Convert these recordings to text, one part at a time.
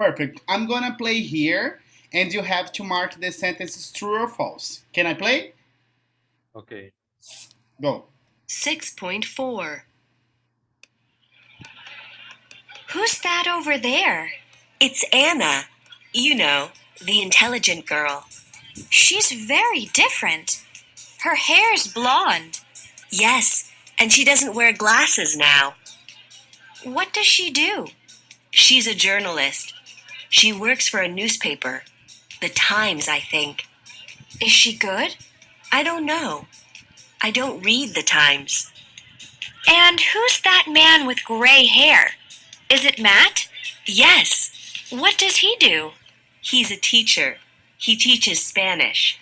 Perfect. I'm gonna play here, and you have to mark the sentences true or false. Can I play? Okay. Go. 6.4. Who's that over there? It's Anna. You know, the intelligent girl. She's very different. Her hair's blonde. Yes, and she doesn't wear glasses now. What does she do? She's a journalist. She works for a newspaper. The Times, I think. Is she good? I don't know. I don't read the Times. And who's that man with gray hair? Is it Matt? Yes. What does he do? He's a teacher. He teaches Spanish.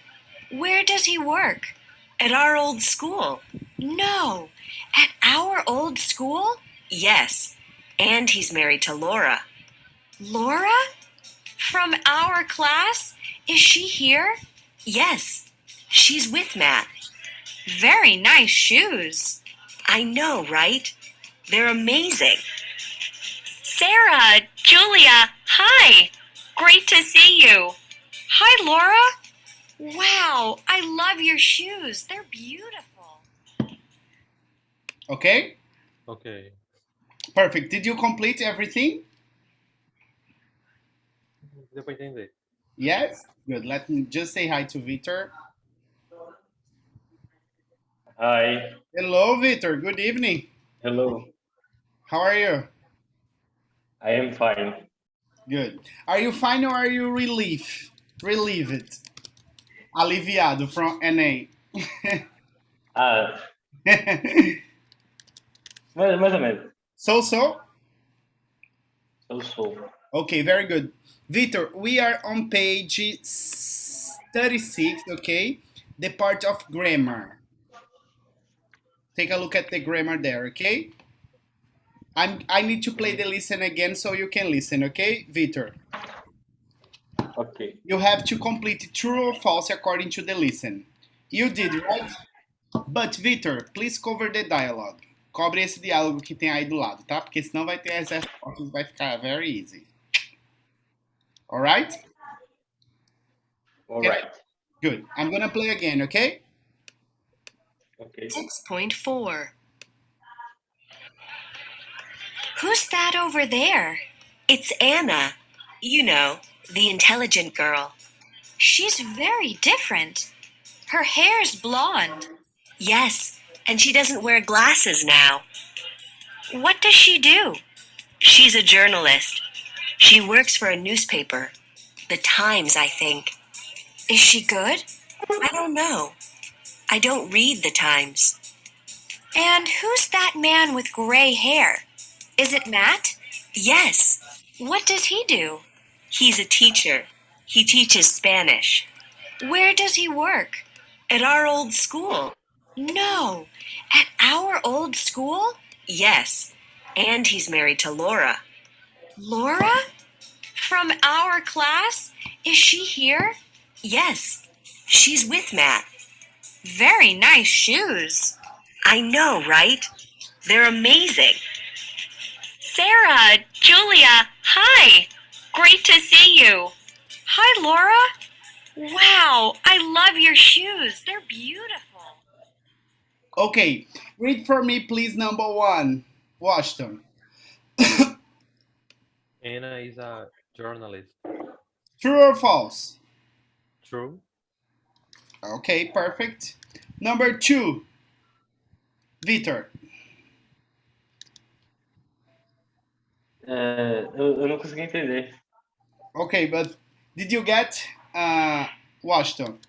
Where does he work? At our old school. No. At our old school? Yes. And he's married to Laura. Laura? From our class? Is she here? Yes. She's with Matt. Very nice shoes. I know, right? They're amazing. Sarah, Julia, hi. Great to see you. Hi, Laura. Wow, I love your shoes. They're beautiful. Okay? Okay. Perfect. Did you complete everything? Deu pra entender. Yes? Good. Let me just say hi to Victor. Hi. Hello, Victor. Good evening. Hello. How are you? I am fine. Good. Are you fine or are you relieved? Aliviado from NA. Ah, mais ou menos. So? Sou. Okay, very good. Victor, we are on page 36, okay? The part of grammar. Take a look at the grammar there, okay? I need to play the listen again so you can listen, okay, Victor? Ok. You have to complete true or false according to the listen. You did, right? But, Victor, please cover the dialogue. Cobre esse diálogo que tem aí do lado, tá? Porque senão vai ter as respostas, vai ficar very easy. Alright? Alright. Good. I'm gonna play again, okay? Ok. 6.4. Who's that over there? It's Anna. You know, the intelligent girl. She's very different. Her hair's blonde. Yes, and she doesn't wear glasses now. What does she do? She's a journalist. She works for a newspaper. The Times, I think. Is she good? I don't know. I don't read the Times. And who's that man with gray hair? Is it Matt? Yes. What does he do? He's a teacher. He teaches Spanish. Where does he work? At our old school. No. At our old school? Yes. And he's married to Laura. Laura? From our class? Is she here? Yes. She's with Matt. Very nice shoes. I know, right? They're amazing. Sarah, Julia, hi. Great to see you. Hi, Laura. Wow, I love your shoes. They're beautiful. Okay, read for me, please, number 1. Washington. Anna is a journalist. True or false? True. Okay, perfect. Number 2. Victor. Eu não consegui entender. Okay, but did you get Washington?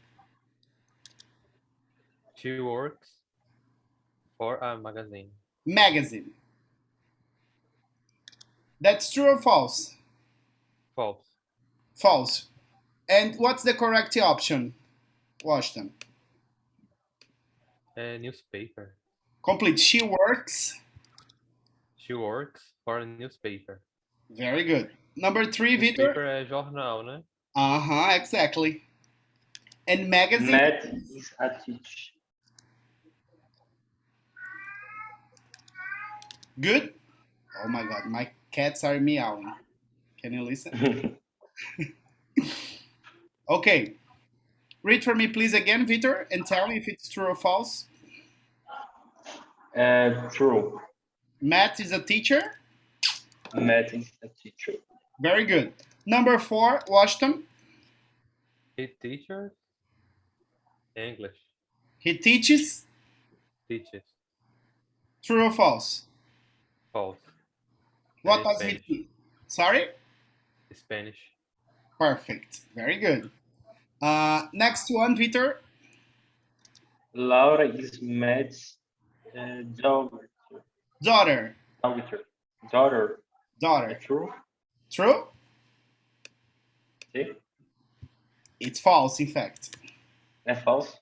She works for a magazine. Magazine. That's true or false? False. False. And what's the correct option? Washington. A newspaper. Complete. She works. She works for a newspaper. Very good. Number 3, Victor. Newspaper é jornal, né? Uh-huh, exactly. And magazine. Matt is a teacher. Good. Oh my god, my cats are meowing. Can you listen? Okay. Read for me, please, again, Victor, and tell me if it's true or false. True. Matt is a teacher. Matt is a teacher. Very good. Number 4, Washington. He teaches English. He teaches. Teaches True or false? false. What And does he Spanish. teach? Sorry? Spanish. Perfect. Very good. Next one, Victor. Laura is Matt's daughter. Daughter. Daughter. Daughter. Daughter. True. True? See? It's false, in fact. False.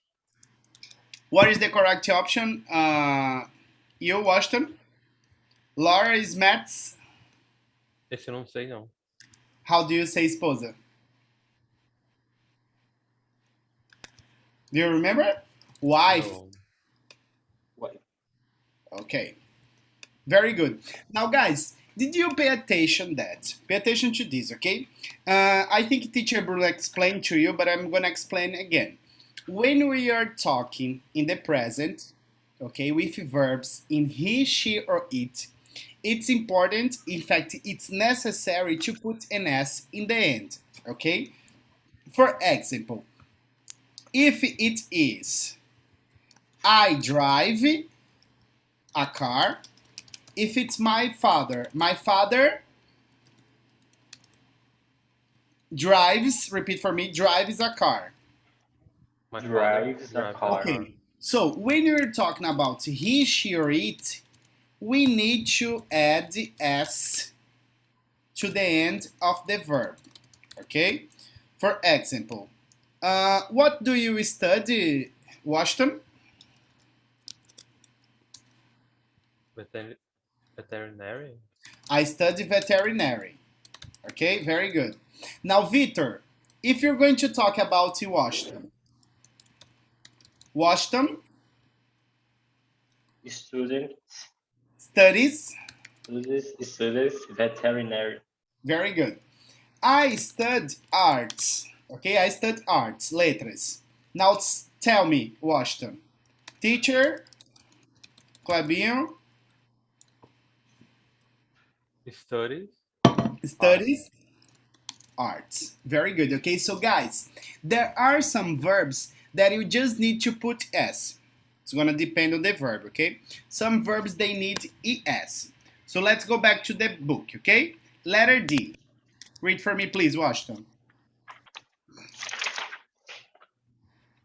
What is the correct option? You, Washington? Laura is Matt's. Esse eu não sei não. How do you say esposa? Do you remember? Wife. No. What? Okay. Very good. Now, guys, did you pay attention that? Pay attention to this, okay? I think teacher will explain to you, but I'm gonna explain again. When we are talking in the present, okay, with verbs in he, she, or it, it's important, in fact, it's necessary to put an S in the end, okay? For example, if it is I drive a car, if it's my father drives, repeat for me, drives a car. My Drives father a drives car. Okay, so when you're talking about he, she, or it, we need to add S to the end of the verb, okay? For example, what do you study, Washington? Veterinary. I study veterinary. Okay, very good. Now, Victor, if you're going to talk about Washington, Washington Student. studies, Students. Veterinary. very good. I stud arts. Okay, I stud arts, letras. Now tell me, Washington. Teacher, Clebinho, Studies. studies arts. Very good. Okay, so guys, there are some verbs that you just need to put S. It's gonna depend on the verb, okay? Some verbs they need ES. So let's go back to the book, okay? Letter D. Read for me, please, Washington.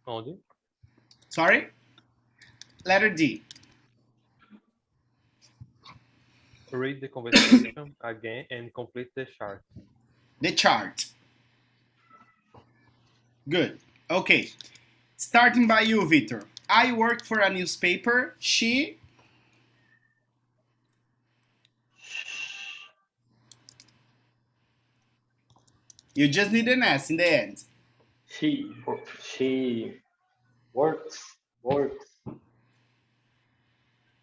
Onde? Sorry? Letter D. Read the conversation again and complete the chart. The chart. Good. Okay. Starting by you, Victor. I work for a newspaper. She. You just need an S in the end. She works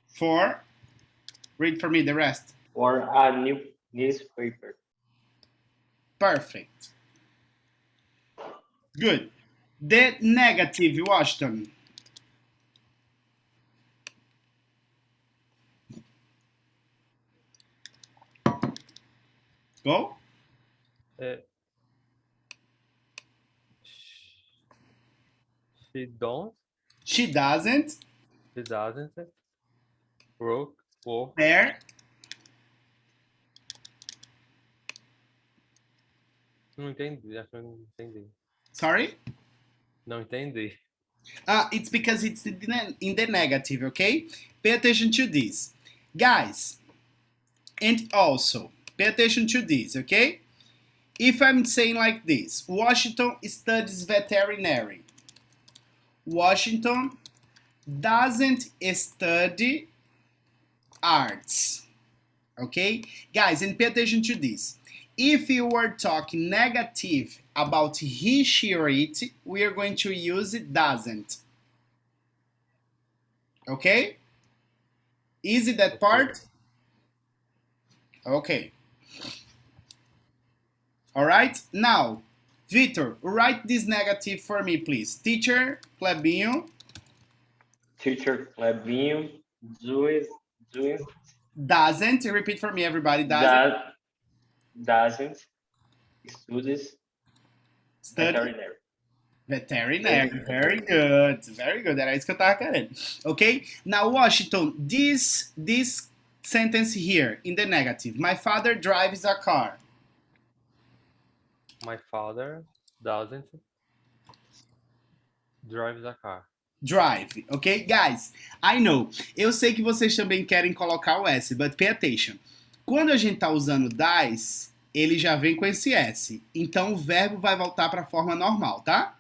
For. Read for me the rest. for a new newspaper. Perfect. Good. The negative, Washington. Go. É, she don't. She doesn't. She doesn't work. There. Não entendi. Acho que eu não entendi. Sorry? Não entendi. It's because it's in the negative, okay? Pay attention to this. Guys, and also, pay attention to this, okay? If I'm saying like this, Washington studies veterinary. Washington doesn't study arts. Okay? Guys, and pay attention to this. If you were talking negative about he, she, or it, we are going to use it doesn't. Okay? Easy that part? Okay. All right? Now, Victor, write this negative for me, please. Teacher Clebinho Teacher Clebinho does, does, doesn't, repeat for me, everybody, doesn't that doesn't studies study veterinary. veterinary. Very good. Very good. Era isso que eu tava querendo. Ok? Now, Washington, this sentence here in the negative. My father drives a car. My father doesn't drive a car. Drive, ok? Guys, I know. Eu sei que vocês também querem colocar o S, but pay attention. Quando a gente tá usando does, ele já vem com esse S. Então o verbo vai voltar para a forma normal, tá?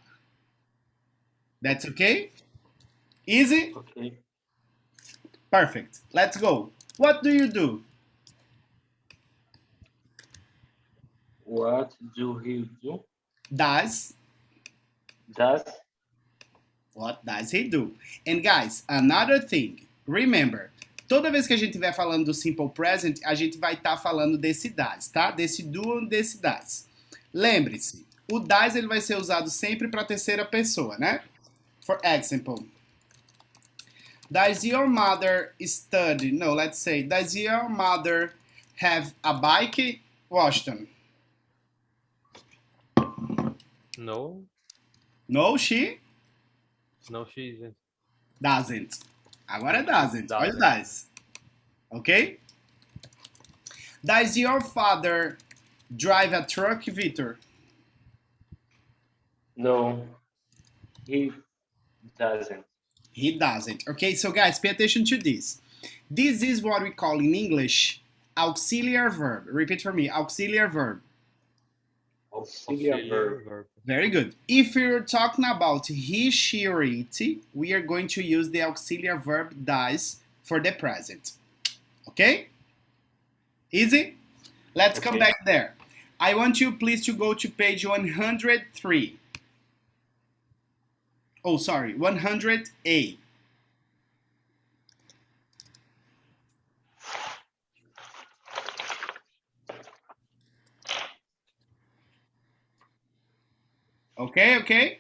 That's okay? Easy? Okay. Perfect. Let's go. What do you do? What do he do? Does. Does What does he do? And guys, another thing. Remember, toda vez que a gente estiver falando do simple present, a gente vai estar falando desse does, tá? Desse do, desse does. Lembre-se, o does ele vai ser usado sempre para terceira pessoa, né? For example, does your mother study? No, let's say, does your mother have a bike? Washington. No, No, she no, she isn't. doesn't. Agora é doesn't. Olha o does. Ok? Does your father drive a truck, Victor? no, he doesn't. He doesn't. Okay, so guys, pay attention to this. This is what we call in English auxiliary verb. Repeat for me, auxiliary verb. Auxiliary verb. Very good. If you're talking about he, she, or it, we are going to use the auxiliary verb does for the present. Okay? Easy? Let's come Okay. back there. I want you please to go to page 103. Oh, sorry, 100A. Okay, okay?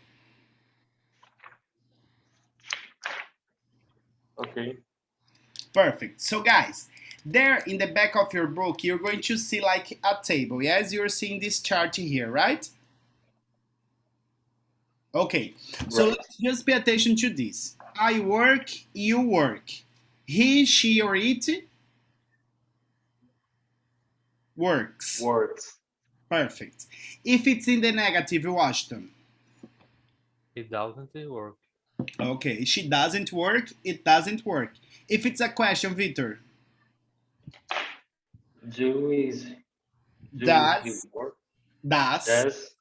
Okay. Perfect. So guys, there in the back of your book, you're going to see like a table. Yes, you're seeing this chart here, right? Okay, so Right. let's just pay attention to this. I work, you work. He, she, or it works. Works. Perfect. If it's in the negative, Washington. It doesn't work. Okay, she doesn't work, it doesn't work. If it's a question, Victor. Do is do Does. he work? Does.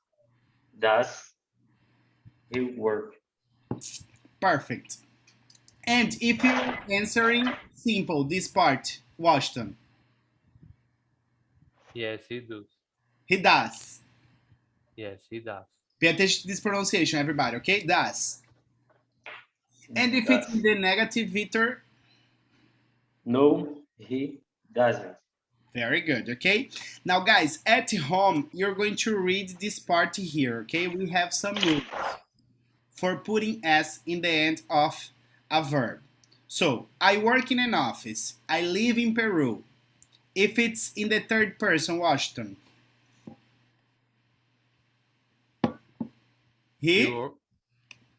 Does he work? Perfect. And if you're answering simple, this part, Washington. Yes, he does. He does. Yes, he does. Pay attention to this pronunciation, everybody, okay? Does. And if it's Does. in the negative, Victor, No, he doesn't. very good, okay? Now, guys, at home, you're going to read this part here, okay? We have some rules for putting S in the end of a verb. So, I work in an office. I live in Peru. If it's in the third person, Washington. He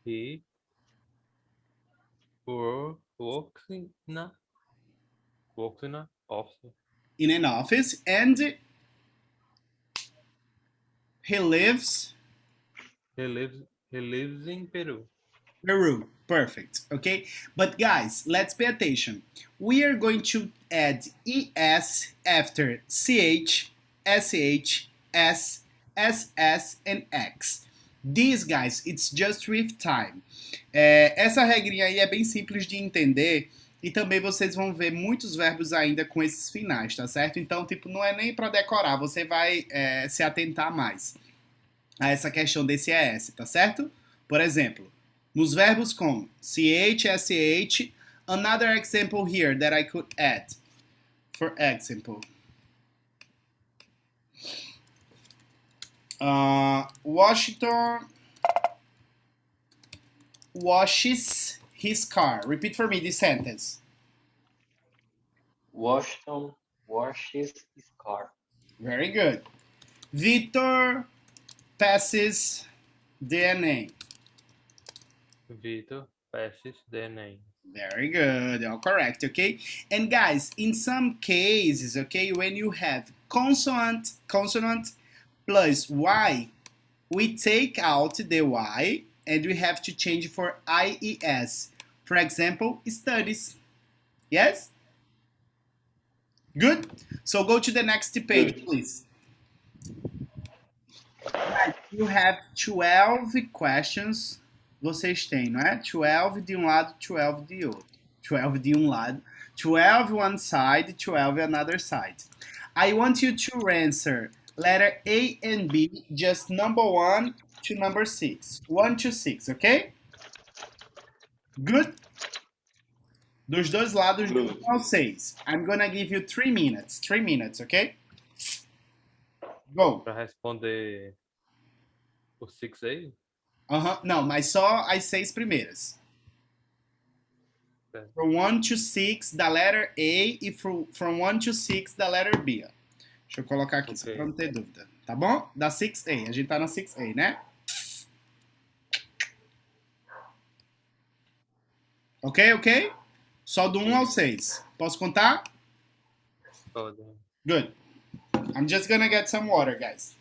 He works in a office. in an office and he lives He lives in Peru. Peru. Perfect. Okay. But guys, let's pay attention. We are going to add ES after CH, SH, S, SS, and X. These guys, it's just with time. Essa regrinha aí é bem simples de entender e também vocês vão ver muitos verbos ainda com esses finais, tá certo? Então, tipo, não é nem para decorar, você vai se atentar mais a essa questão desse ES, tá certo? Por exemplo, nos verbos com CH, SH, another example here that I could add. For example, Washington washes his car. Repeat for me this sentence. Washington washes his car. Very good. Victor passes DNA. Vitor passes the name. Very good. All correct. Okay. And guys, in some cases, okay, when you have consonant plus y, we take out the y and we have to change for ies. For example, studies. Yes? Good? So go to the next page, Good. please. You have 12 questions. Vocês têm, não é? 12 de um lado, 12 de outro. 12 de um lado, 12 one side, 12 another side. I want you to answer letter A and B, just number 1 to number 6. 1 to 6, okay? Good? Dos dois lados, de 1 Good. ao 6. I'm gonna give you 3 minutes. 3 minutes, okay? Go. Para responder o 6A, Não, mas só as 6 primeiras. certo? From 1 to 6 da letter A e from 1 to 6 da letter B. Ó. Deixa eu colocar aqui, só Ok. pra não ter dúvida. Tá bom? Da 6A. A gente tá na 6A, né? Ok, ok? Só do 1 ao 6. Posso contar? Pode. Good. I'm just gonna get some water, guys.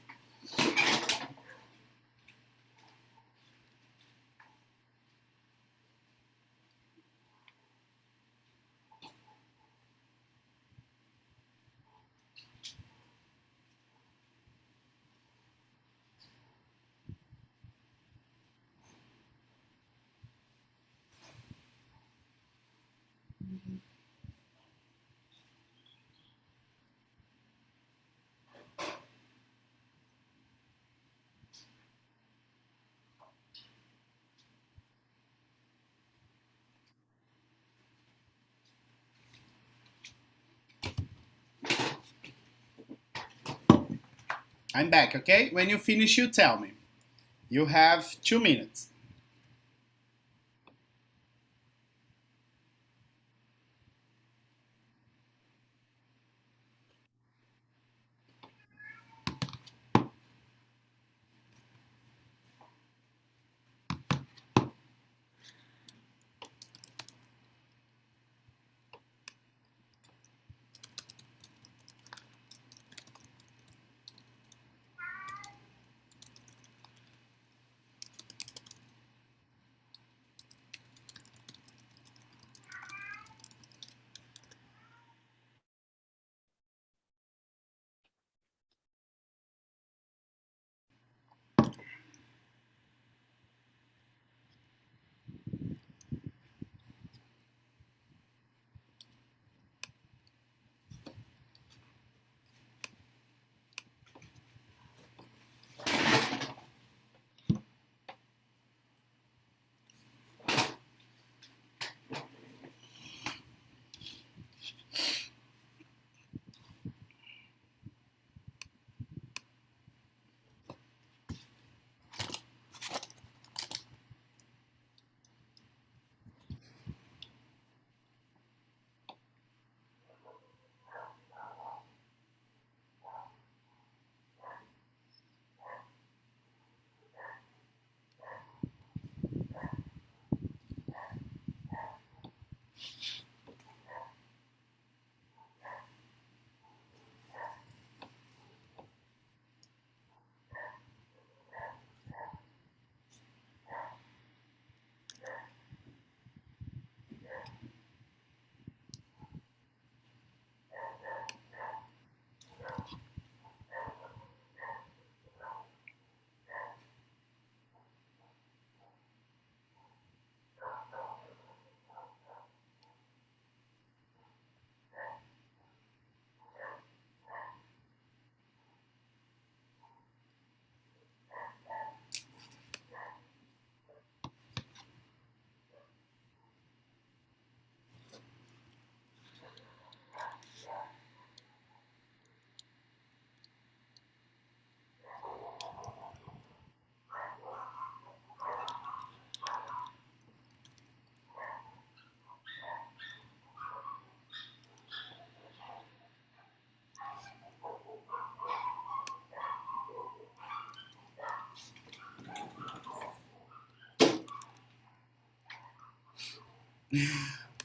I'm back, okay? When you finish, you tell me. You have 2 minutes.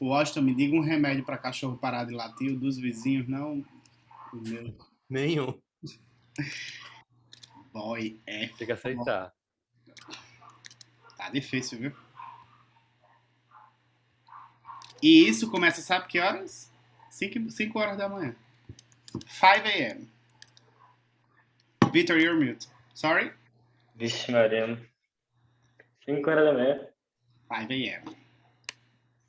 Washington, me diga um remédio para cachorro parar de latir, o dos vizinhos, não. O meu Nenhum. boy é Tem que foda. aceitar. Tá difícil, viu? E isso começa, sabe que horas? 5 horas da manhã. 5 a.m. Victor, you're mute. Sorry? Vixe, Maria. 5 horas da manhã. 5 a.m.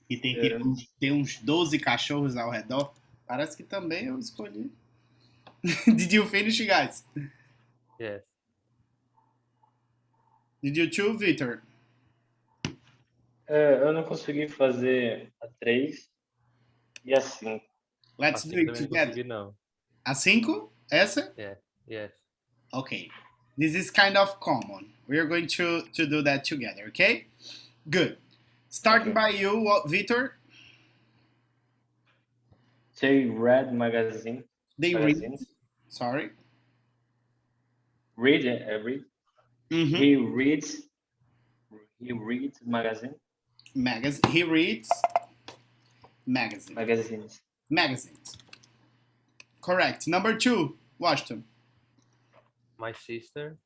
E tem É, tipo tem uns 12 cachorros ao redor. Parece que também eu escolhi. Did you finish, guys? Yes. Did you too, Victor? eu não consegui fazer a 3 e a 5. Let's do Assim it também não together. consegui, não. A 5? Essa? Yeah. Yes. Okay. This is kind of common. We are going to do that together, okay? Good. Starting Okay. by you, Victor. They read They read. magazines. Sorry. Read, Mm-hmm. He reads magazine. He reads Magazines. magazines. Correct. Number 2, Washington. My sister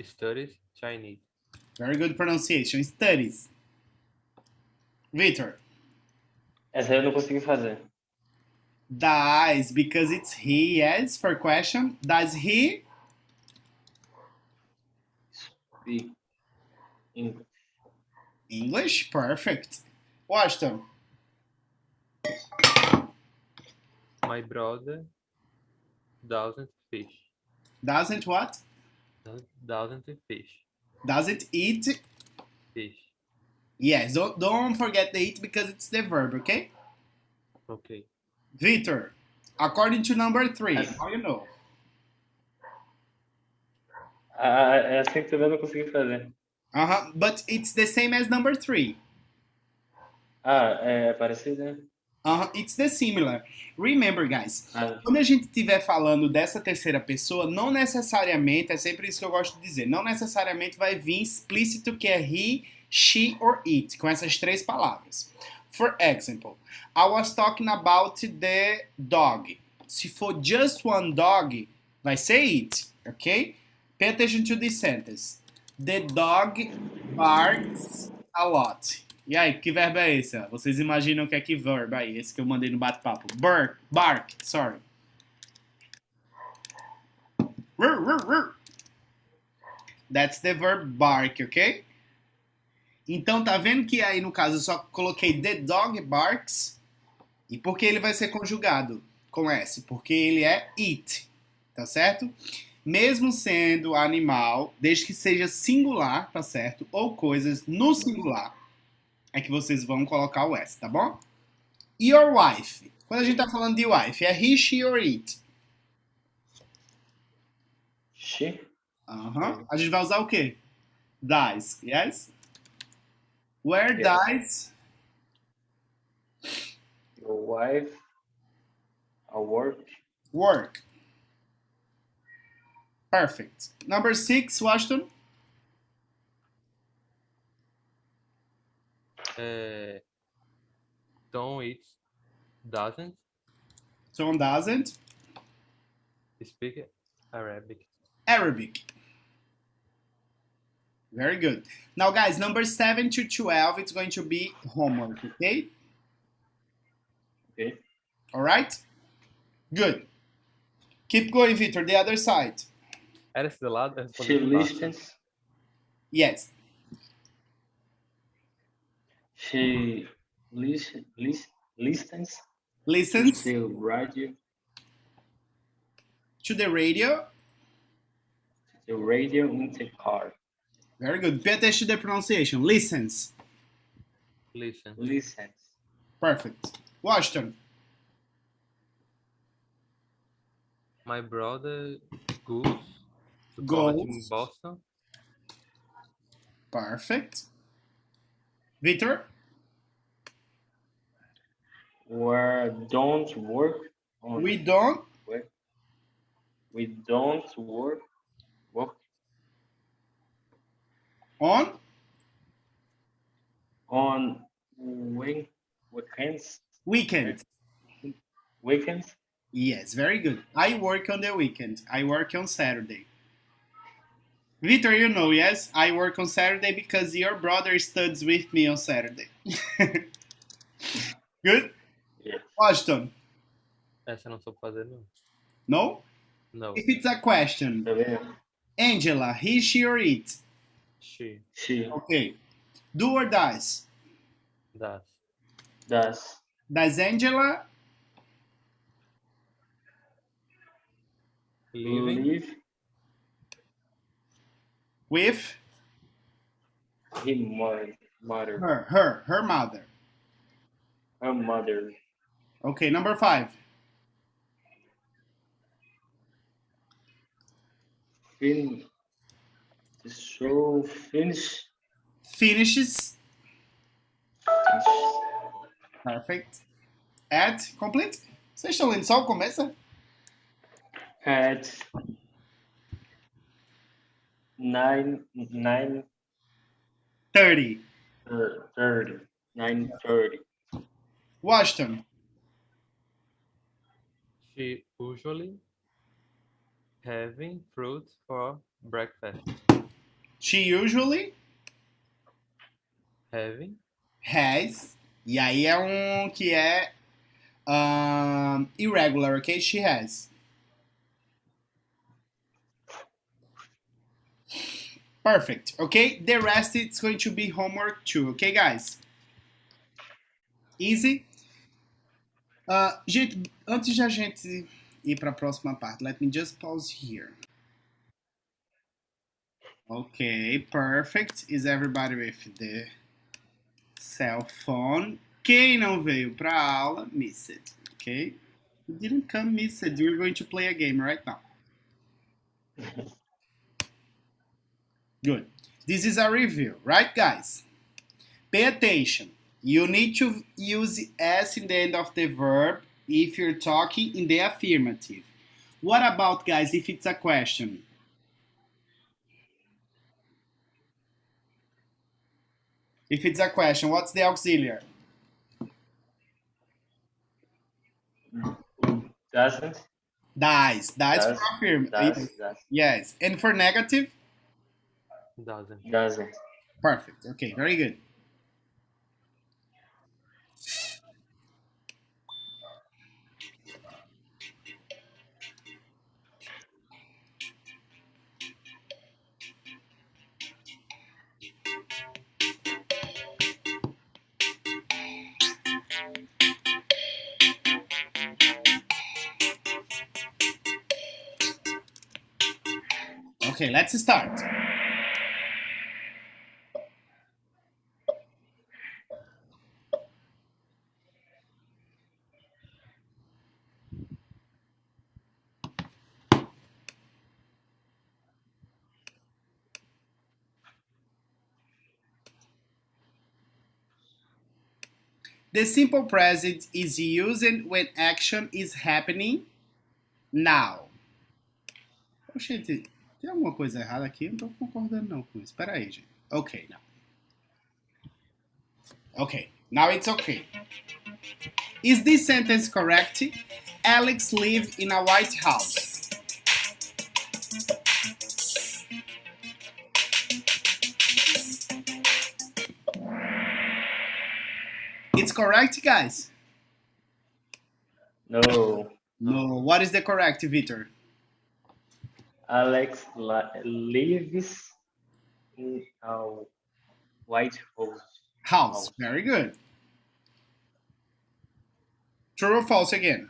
studies Chinese. Very good pronunciation. Studies. Victor. Essa eu não consegui fazer. Does, because it's he, yes, for question. Does he? Speak English. English? Perfect. Washington. My brother doesn't fish. Doesn't what? Doesn't fish. Doesn't eat? Fish. Yes, don't forget the eat because it's the verb, okay? Okay. Victor, according to number 3, As- how you know? Essa que também eu não consegui fazer. Uh-huh, but it's the same as number 3. É parecido, né? Uh-huh, it's the similar. Remember, guys, Ah, quando a gente estiver falando dessa terceira pessoa, não necessariamente, é sempre isso que eu gosto de dizer, não necessariamente vai vir explícito que é he, she or it, com essas 3 palavras. For example, I was talking about the dog. Se for just one dog, vai ser it, ok? Pay attention to this sentence. The dog barks a lot. E aí, que verbo é esse? Ó? Vocês imaginam o que é que verbo aí? Esse que eu mandei no bate-papo. Bark, sorry. That's the verb bark, ok? Então, tá vendo que aí, no caso, eu só coloquei the dog barks. E por que ele vai ser conjugado com S? Porque ele é it, tá certo? Mesmo sendo animal, desde que seja singular, tá certo? Ou coisas no singular, é que vocês vão colocar o S, tá bom? Your wife. Quando a gente tá falando de wife, é he, she or it? she, Aham. A gente vai usar o quê? Does, yes? Where Yes. does your wife, a work. work? Perfect. Number 6, Washington. Tom doesn't Tom doesn't. speak Arabic. Arabic. Very good. Now, guys, number 7 to 12, it's going to be homework, okay? Okay. All right? Good. Keep going, Victor. The other side. Era esse do lado? Eu respondi She muito fácil. listens. Yes. She listens Listens to radio, to the radio. in the car. Very good. Pay attention to the pronunciation. Listens. Listen. Listens. Perfect. Washington. My brother goes to college in Goes. Boston. Perfect. Victor. We don't work on. We don't. We don't work On. on weekends. Weekends. Weekends. Yes, very good. I work on the weekend. I work on Saturday. Victor, you know, yes, I work on Saturday because your brother studies with me on Saturday. Good? Yes. Washington, Essa eu não soube fazer, não. no? No. If it's a question, Também. Angela, he, she, or it? She. She. Okay. Do or does? Das. Does. Does Angela Living. Live. with Him. Mother. her mother? Her mother. Okay, number 5. Fin. So finish. Finishes. Finish. Perfect. At complete. Vocês estão lendo só o começo? At 9 30. 30. 9:30. Washington. She usually having fruit for breakfast. She usually Having. has. E aí é um que é irregular, ok? She has. Perfect, okay? The rest it's going to be homework too, okay, guys? Easy. Gente, antes de a gente ir para a próxima parte, let me just pause here. Okay, perfect. Is everybody with the cell phone? Quem não veio para a aula, miss it, okay? You didn't come, miss it. We're going to play a game right now. Good. This is a review, right, guys? Pay attention. You need to use S in the end of the verb if you're talking in the affirmative. What about, guys, if it's a question? If it's a question, what's the auxiliary? Doesn't. Dies. Dies for affirmative. Does. Yes. And for negative? Doesn't. Doesn't. Perfect. Okay, very good. Okay, let's start. The simple present is used when action is happening now. Oh, gente, tem alguma coisa errada aqui? Eu não tô concordando não com isso. Espera aí, gente. Okay, now. Okay, now it's okay. Is this sentence correct? Alex lives in a white house. It's correct, guys? No. No. What is the correct, Victor? Alex lives in a white house. House. Very good. True or false again?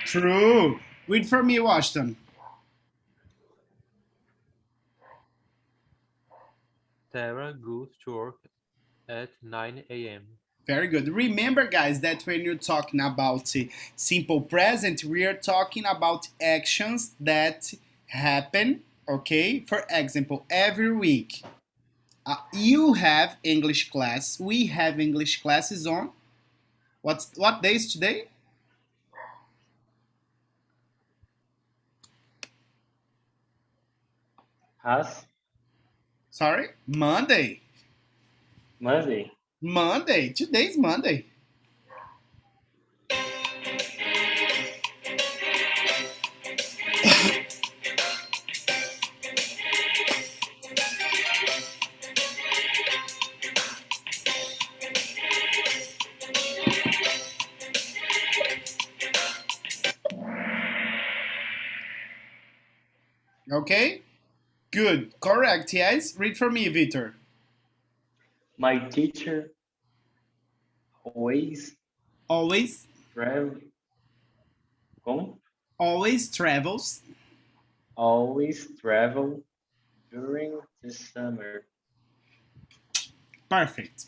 True. Read for me, Washington. Tara goes to work at 9 a.m. Very good. Remember, guys, that when you're talking about simple present, we are talking about actions that happen, okay? For example, every week. You have English class. We have English classes on. What day is today? Has Sorry? Monday. Monday. Monday. Today's Monday. Okay? Good. Correct. Yes. Read for me, Victor. My teacher always Always, travel. Como? always travels. Always travel during the summer. Perfect.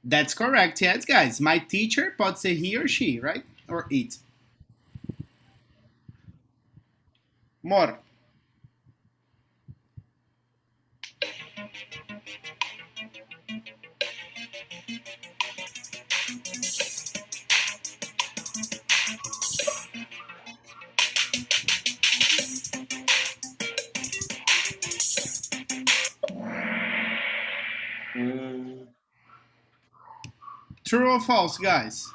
That's correct. Yes, guys. My teacher pode ser he or she, right? Or it. More. Hmm. True or false, guys?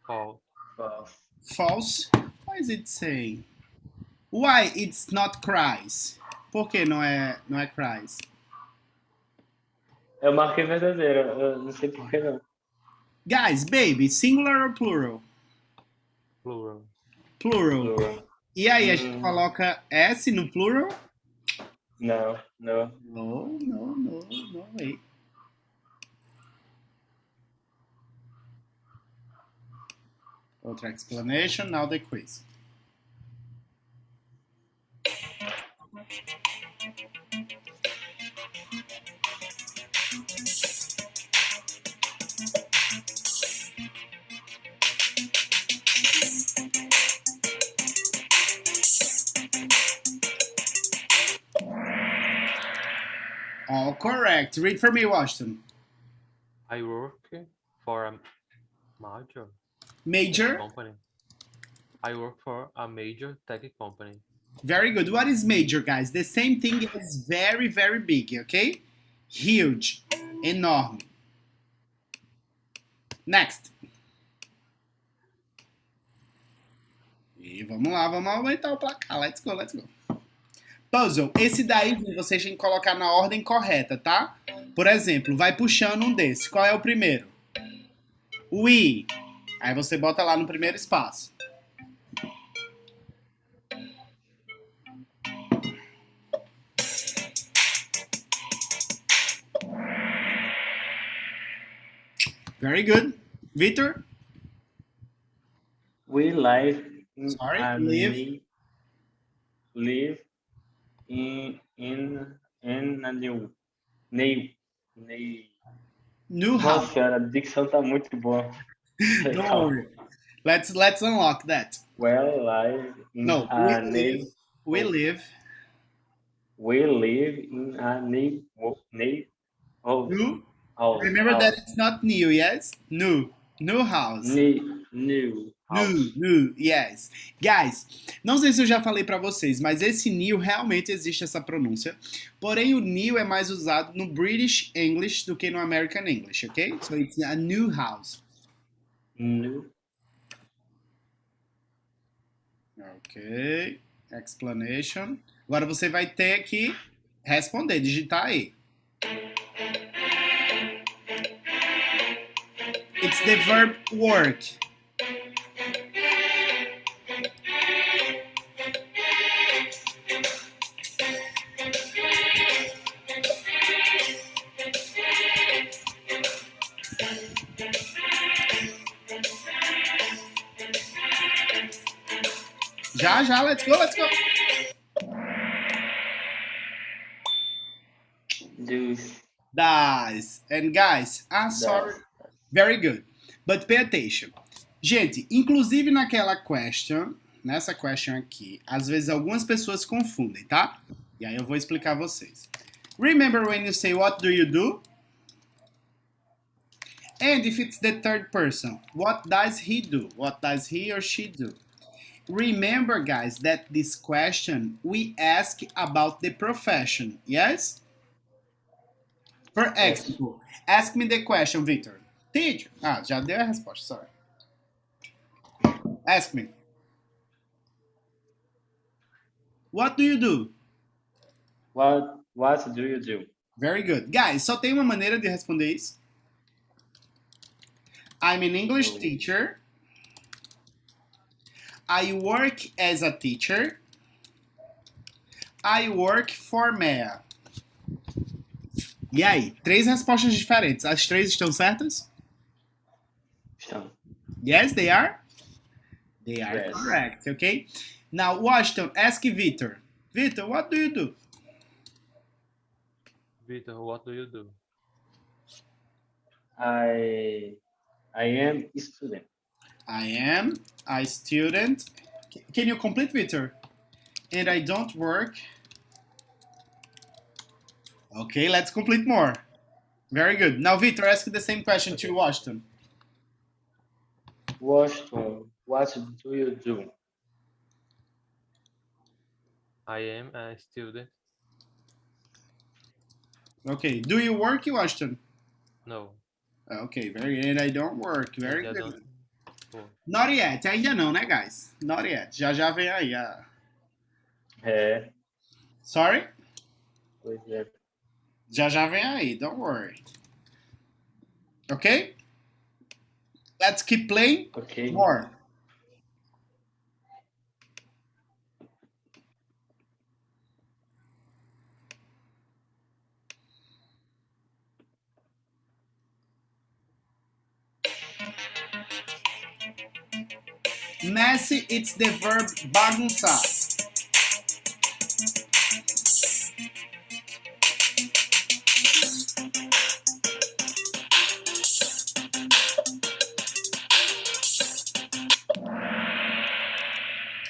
False. False. False. Why is it saying? Why it's not cries? Por que não é cries? Eu marquei verdadeiro. Eu não sei por que não. Guys, baby, singular or plural? Plural. Plural. Plural. E aí, a gente coloca S no plural? Não, não. No way. Outra explanation, now the quiz. All correct. Read for me, Washington. I work for a major Major. company. I work for a major tech company. Very good. What is major, guys? The same thing as very, very big, okay? Huge. Enorme. Next. E vamos lá, vamos aumentar o placar. Let's go, let's go. Puzzle. Esse daí vocês têm que colocar na ordem correta, tá? Por exemplo, vai puxando um desse. Qual é o primeiro? We. Aí você bota lá no primeiro espaço. Very good. Victor? We live in Sorry, a live. live in a New Nossa house. senhora, a dicção tá muito boa. Don't Calma. worry. Let's unlock that. Well, live in No, a we live. We live in a New. house. Remember that it's not new, yes? New house. New house. New, yes. Guys, não sei se eu já falei pra vocês, mas esse new realmente existe essa pronúncia. Porém, o new é mais usado no British English do que no American English, ok? So it's a new house. New. Ok. Explanation. Agora você vai ter que responder, digitar aí. It's the verb work. Já, let's go. Does. And guys, sorry. Very good. But pay attention. Gente, inclusive naquela question, nessa question aqui, às vezes algumas pessoas confundem, tá? E aí eu vou explicar a vocês. Remember when you say, what do you do? And if it's the third person, what does he do? What does he or she do? Remember, guys, that this question we ask about the profession, yes? For Yes. example, ask me the question, Victor. Teacher. Ah, já deu a resposta, sorry. Ask me. What do you do? What do you do? Very good. Guys, só tem uma maneira de responder isso. I'm an English So, teacher. I work as a teacher. I work for MEA. E aí? Três respostas diferentes. As três estão certas? estão. Yes, they are? They are Yes. correct, okay? Now, Washington, ask Victor. Victor, what do you do? Victor, what do you do? I am a student. I am a student. Can you complete, Victor? And I don't work. Okay, let's complete more. Very good. Now, Victor, ask the same question to Washington. Washington, what do you do? I am a student. Okay, do you work, Washington? No. Okay, very good. And I don't work. Very I good. don't work. Not yet. Ainda não, né, guys? Not yet. Já já vem aí. É, Sorry? pois é. Já já vem aí. Don't worry. Okay? Let's keep playing Ok. more. Messy, it's the verb bagunçar.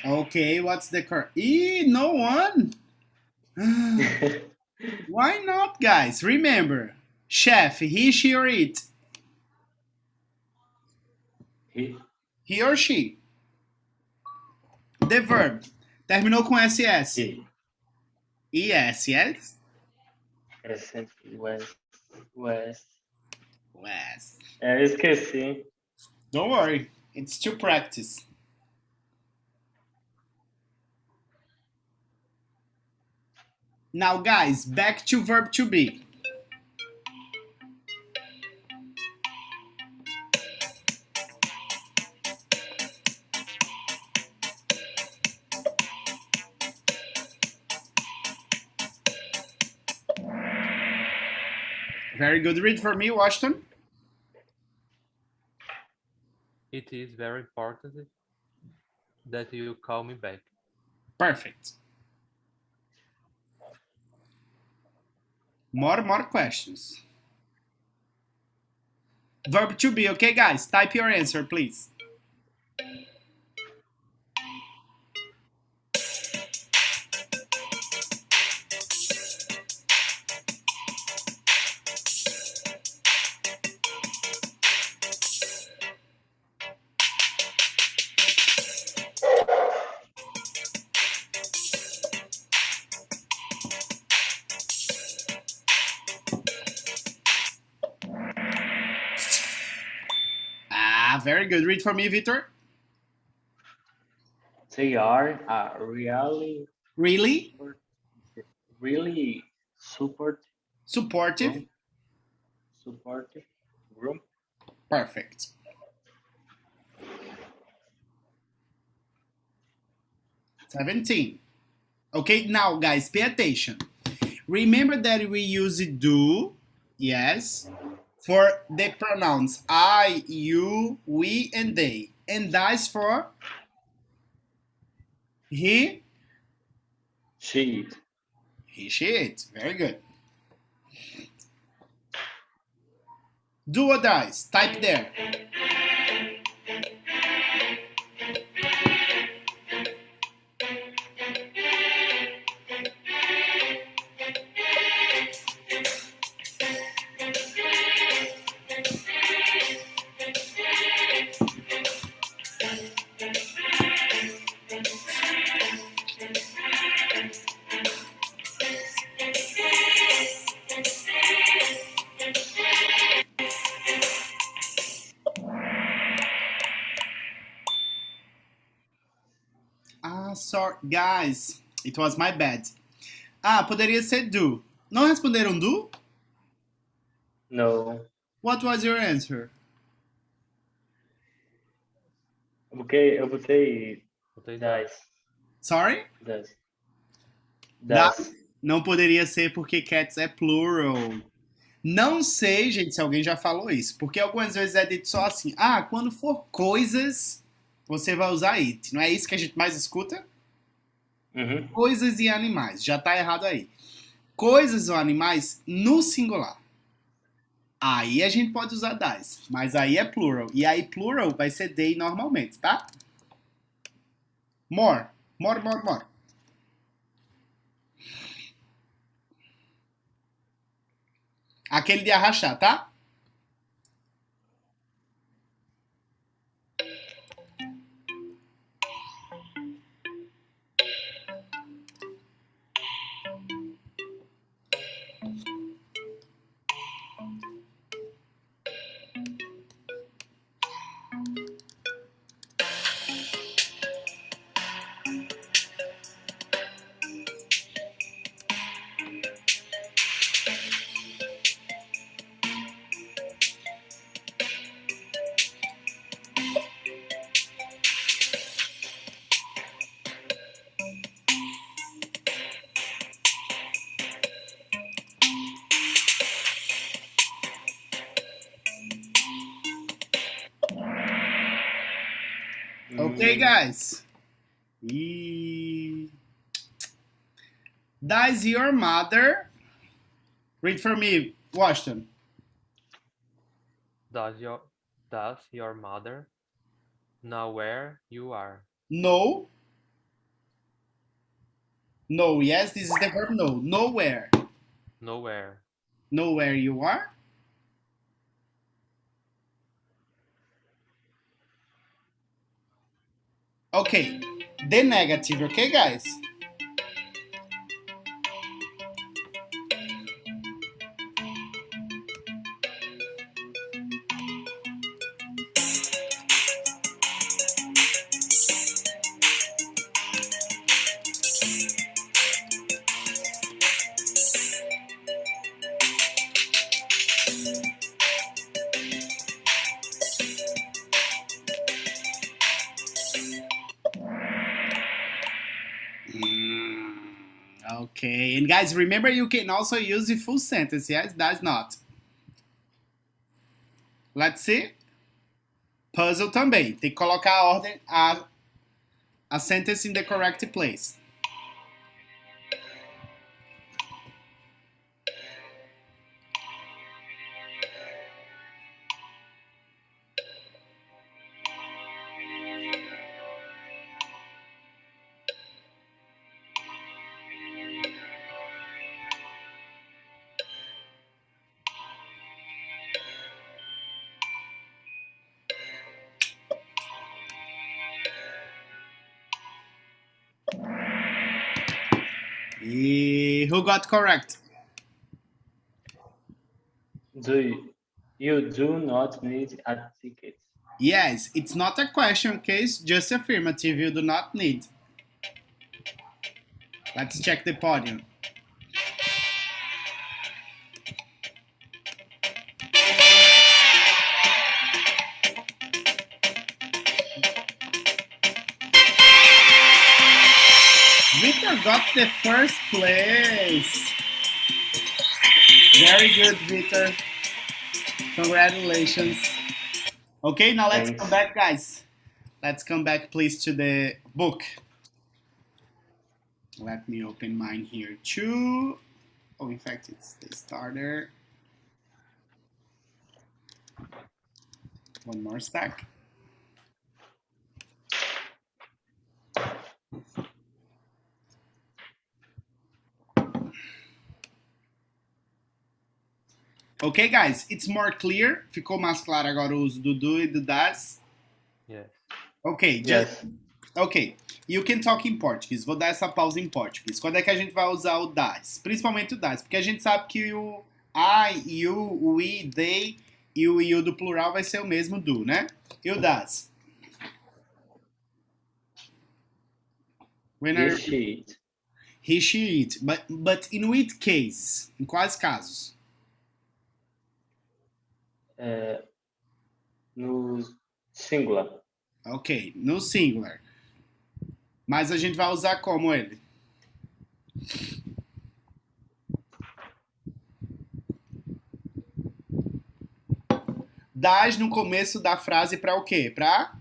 Okay, what's the correct? No one. Why not, guys? Remember, chef, he, she, or it. He, He or she. The verb. Terminou com SS. he. ES, yes? Present West. West. West. É, eu esqueci. Don't worry, it's to practice. Now, guys, back to verb to be. Very good. Read for me, Washington. It is very important that you call me back. Perfect. More questions. Verb to be, okay, guys? Type your answer, please. Very good. Read for me, Victor. They are Really? really Supportive. supportive group. Perfect. $17. Okay, now guys, pay attention. Remember that we use do, yes, for the pronouns I, you, we, and they. And das for he, She, he, she, it. Very good. Do or dies. Type there. sorry. Guys, it was my bad. Poderia ser do. Não responderam do? No. What was your answer? Eu botei Botei das. Sorry? Das. Das. Não poderia ser porque cats é plural. Não sei, gente, se alguém já falou isso, porque algumas vezes é dito só assim: quando for coisas, você vai usar it. Não é isso que a gente mais escuta? Uhum. Coisas e animais. Já tá errado aí. Coisas ou animais no singular. Aí a gente pode usar das, mas aí é plural. E aí plural vai ser they normalmente, tá? More. More, more, more. Aquele de arrachar, tá? Ok, guys. Does your mother... Read for me, Washington. Does your mother know where you are? No. No, yes, this is the verb no. Nowhere. Nowhere. Know where you are? Okay. The negative, okay, guys? Okay, and guys, remember you can also use the full sentence, yes? Does not. Let's see. Puzzle também. Tem que colocar a ordem, a sentence in the correct place. Who got correct? You do not need a ticket. Yes, it's not a question case, just affirmative. You do not need. Let's check the podium. Victor got the first place. Very good, Victor. Congratulations. Okay, now let's Thanks. come back, guys. Let's come back, please, to the book. Let me open mine here too. Oh, in fact, it's the starter. One more stack. Ok, guys, it's more clear. Ficou mais claro agora o uso do do e do das. Yes. Ok, Yes. Ok, you can talk em português. Vou dar essa pausa em português. Quando é que a gente vai usar o das? Principalmente o das, porque a gente sabe que o I, you, o we, they e o you do plural vai ser o mesmo do, né? E o das? When He, are she eat. he, she eat. But in which case? Em quais casos? É, no singular. Ok, no singular. Mas a gente vai usar como ele? Das no começo da frase para o quê? Para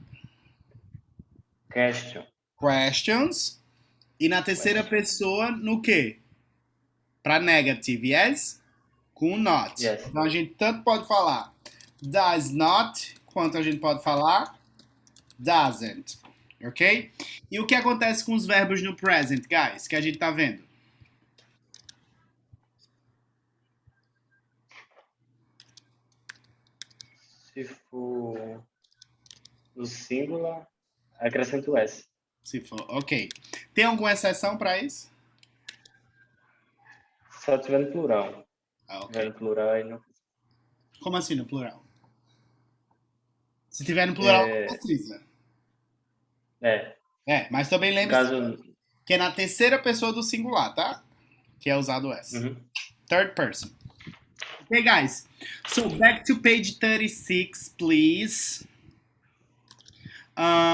Question. questions. E na terceira Question. pessoa, no quê? Para negative, yes? Com not. Yes. Então a gente tanto pode falar does not, quanto a gente pode falar doesn't. Ok? E o que acontece com os verbos no present, guys? Que a gente tá vendo? Se for no singular, acrescento S. Se for, ok. Tem alguma exceção para isso? Só tiver no plural. Ah, Se tiver ok. no plural, aí não. Como assim no plural? Se tiver no plural, não É, precisa. é. Mas também No lembre-se caso. que é na terceira pessoa do singular, tá? Que é usado S. Uhum. Third person. Okay, guys. So back to page 36, please.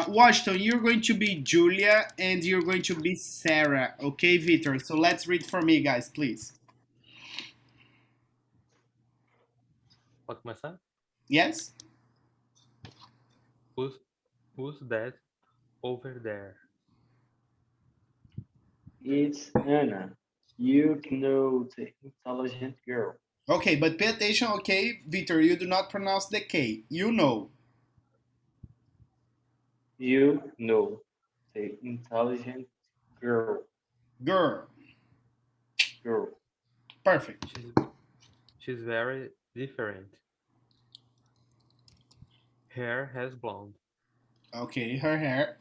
Washington, you're going to be Julia and you're going to be Sarah. Okay, Victor. So let's read for me, guys, please. Pode começar? Yes? Who's that over there? It's Anna. You know the intelligent girl. Okay, but pay attention, okay, Victor, you do not pronounce the K. You know. You know the intelligent girl. Girl. Girl. Perfect. She's very different. Hair has blonde. Okay, her hair.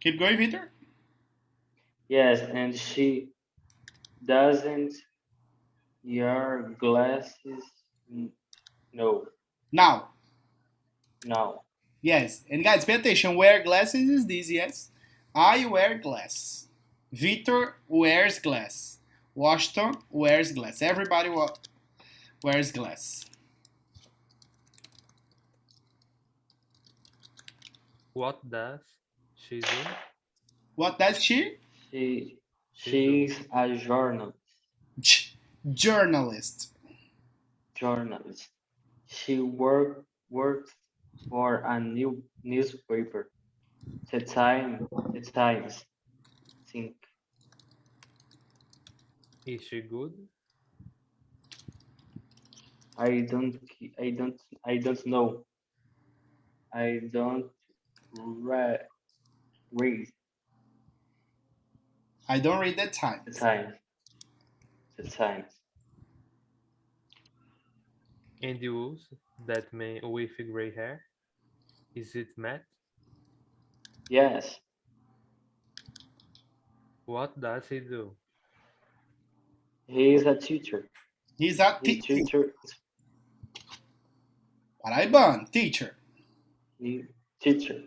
Keep going, Victor. Yes, and she doesn't wear glasses. No. Now. Now. Yes, and guys, pay attention. Wear glasses is this, yes? I wear glasses. Victor wears glass. Washington wears glass. Everybody wears glass. What does she do? What does she? She's a Journalist. journalist. She works for a new newspaper. The Times. Think. Is she good? I don't know. I don't read I don't read the the Times. Times. The Times. And who's that man with gray hair? Is it Matt? Yes, What does he do? he is a teacher. He's a He teacher. Paraiban, teacher. He teacher.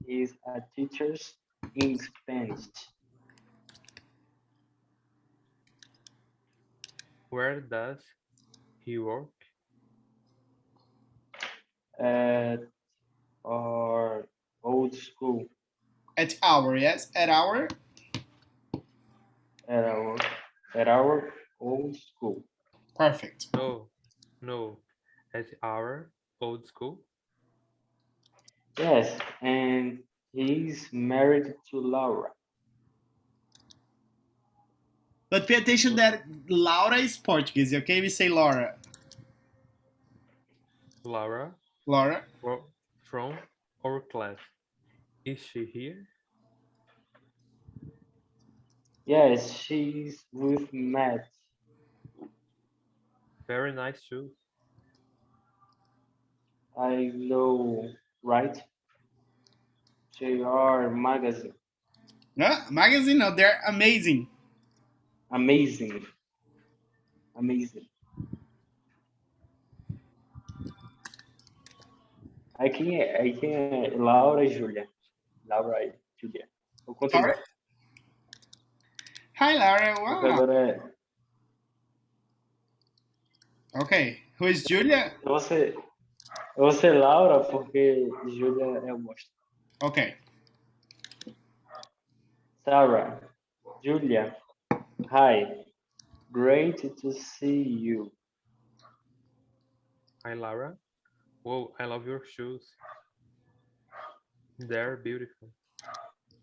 He is a teacher in Spanish. Where does he work? At our old school. At our, yes? At our? At our old school. Perfect. No. At our old school? Yes, and he's married to Laura. But pay attention that Laura is Portuguese, okay? We say Laura. Laura? Laura? From our class. Is she here? Yes, she's with Matt. Very nice shoes. I know, right? They are magazine. Magazine? No, they're amazing. Amazing. Amazing. Aqui é Laura e Júlia. Laura e Júlia. Vou Sorry? continuar. Hi, Lara. Porque Wow. agora é. Okay. Who is Julia? Eu vou ser Laura porque Júlia é o monstro. Okay. Sarah, Julia, hi. Great to see you. Hi, Lara. Whoa, I love your shoes. They're beautiful.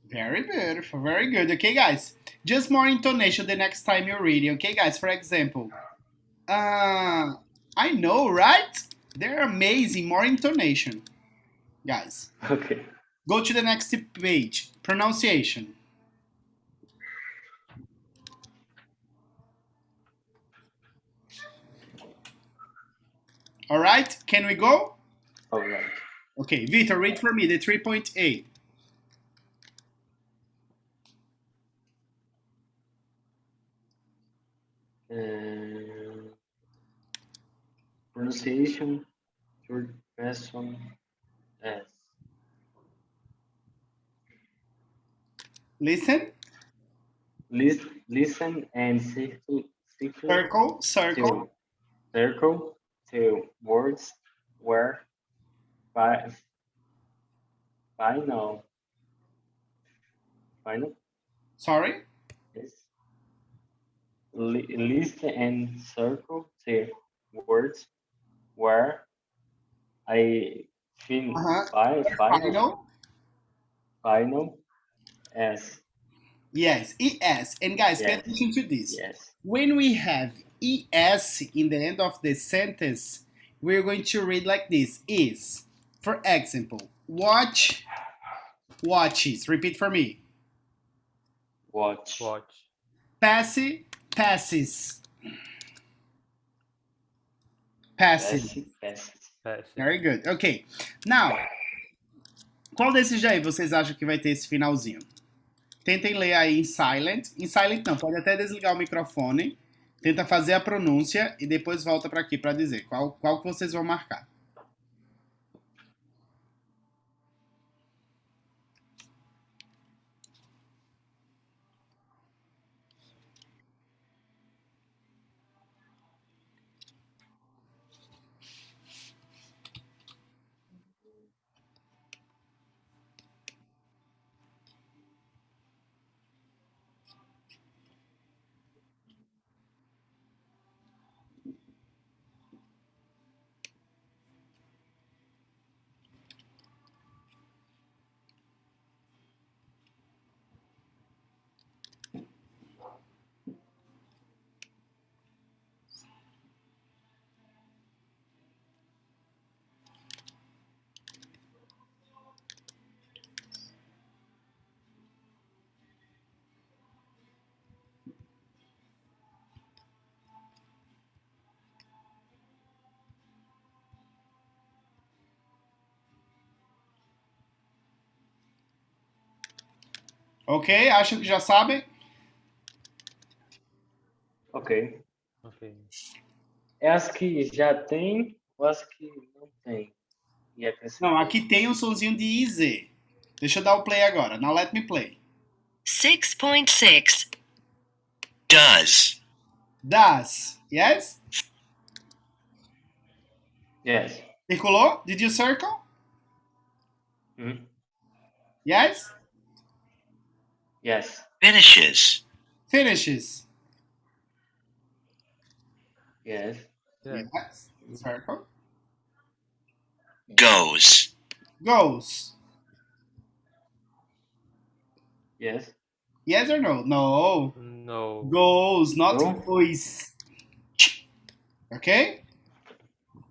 Very beautiful. Very good. Okay, guys. Just more intonation the next time you're reading. Okay, guys. For example, I know, right? They're amazing. More intonation, guys. Ok. Go to the next page. Pronunciation. All right. Can we go? Alright. Okay, Victor, read for me the 3.8. Pronunciation, third person, S. Listen, Listen and circle, circle. to circle to words where fi- final final Sorry. is listen and circle to words where I Uh fin huh. final Final. final S. Yes, es. And guys, pay Yes. attention to this. Yes. When we have es in the end of the sentence, we're going to read like this: is. For example, watch, watches. Repeat for me. Watch. Watch. Pass, passes. Passes. Passes. Passive. Very good. Ok. Now, qual desses aí vocês acham que vai ter esse finalzinho? Tentem ler aí em silent. Em silent não, pode até desligar o microfone. Tenta fazer a pronúncia e depois volta para aqui para dizer qual que vocês vão marcar. Ok? Acham que já sabem? Ok. Ok. É as que já tem ou as que não tem? E Não, acrescentei. aqui tem um sonzinho de IZ. Deixa eu dar o play agora. Now let me play. 6.6. Does. Does. Yes? Yes. Circulou? Did you circle? Hmm? Yes? Yes. Finishes. Finishes. Yes. Yeah. Yes. Circle. Goes. Goes. Yes. Yes or no? No. No. Goes, not No? goes. Okay?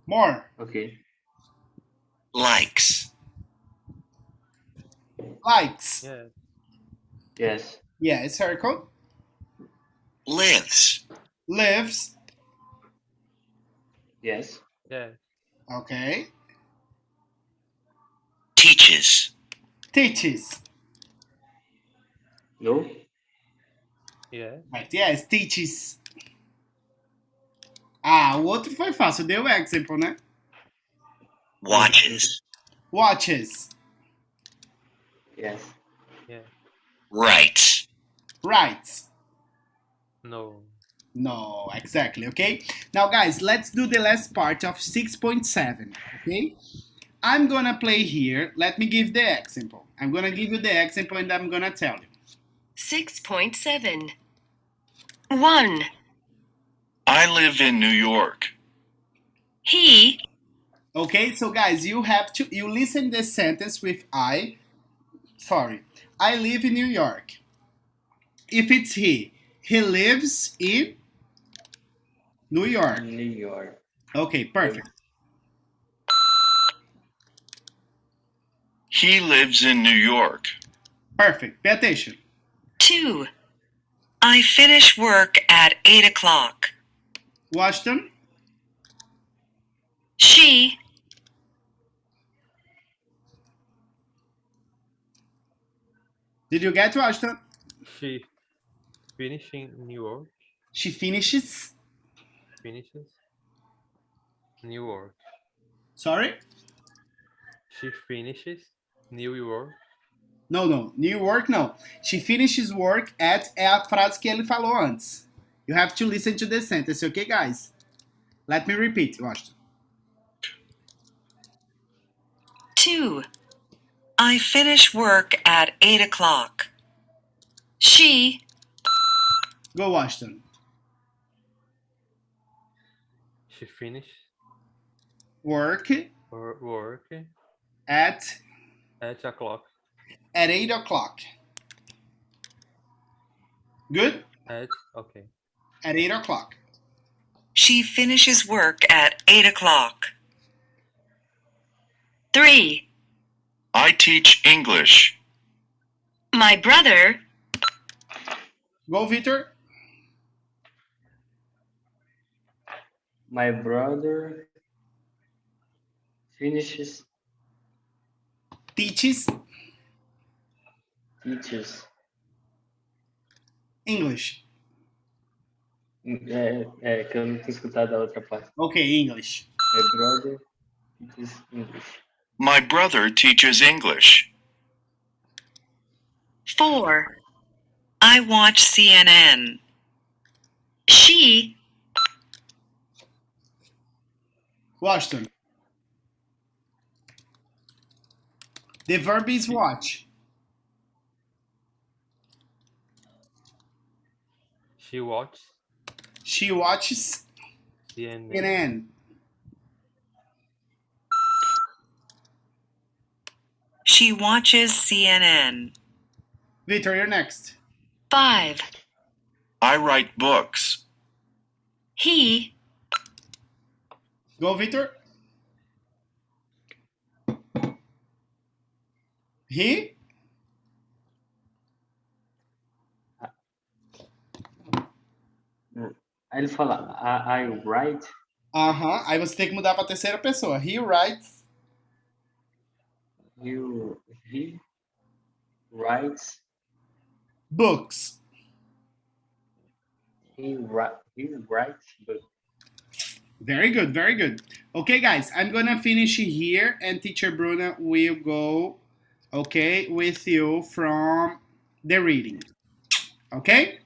More. Ok. Likes. Likes. Yeah. Yes. Yeah, circle. Lives. Lives. Yes. Yeah. Okay. Teaches. Teaches. No? Yeah. Right, yes, teaches. Ah, o outro foi fácil. Deu example, né? Watches. Watches. Yes. Yeah. Writes. Writes. No. No, exactly. Okay. Now, guys, let's do the last part of 6.7. Okay. I'm gonna play here. Let me give the example. I'm gonna give you the example and I'm gonna tell you. 6.7. 1. I live in New York. He Okay, so guys, you listen this sentence with I. Sorry, I live in New York. If it's he lives in New York. New York. Okay, perfect. He lives in New York. Perfect. Pay attention. 2. I finish work at 8 o'clock. Washington. She Did you get Washington? She finishing New York. She finishes. Finishes New York. Sorry? She finishes New York. No. New York, não. She finishes work at é a frase que ele falou antes. You have to listen to the sentence, okay, guys? Let me repeat, Washington. 2. I finish work at 8 o'clock. She Go, Washington. She finished Work her work at at o'clock. 8 o'clock. Good? Okay. At 8 o'clock. She finishes work at 8 o'clock. 3. I teach English. My brother Go, Victor. My brother finishes Teaches teaches. English. Que eu não tinha escutado a outra parte. Okay, English. My brother teaches English. My brother teaches English. 4. I watch CNN. She Washington. The verb is watch. She watches She watches CNN. CNN. She watches CNN. Victor, you're next. 5. I write books. He Go, Victor. He? Aí ele fala, I write. Aham. Aí você tem que mudar para terceira pessoa. He writes. He writes. Books. He writes books. Very good, very good. Okay, guys, I'm gonna finish here, and Teacher Bruna will go, okay, with you from the reading. Okay?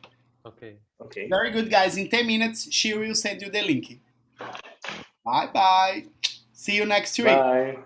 Okay. Okay. Very good, guys. In 10 minutes, she will send you the link. Bye bye. See you next week. Bye.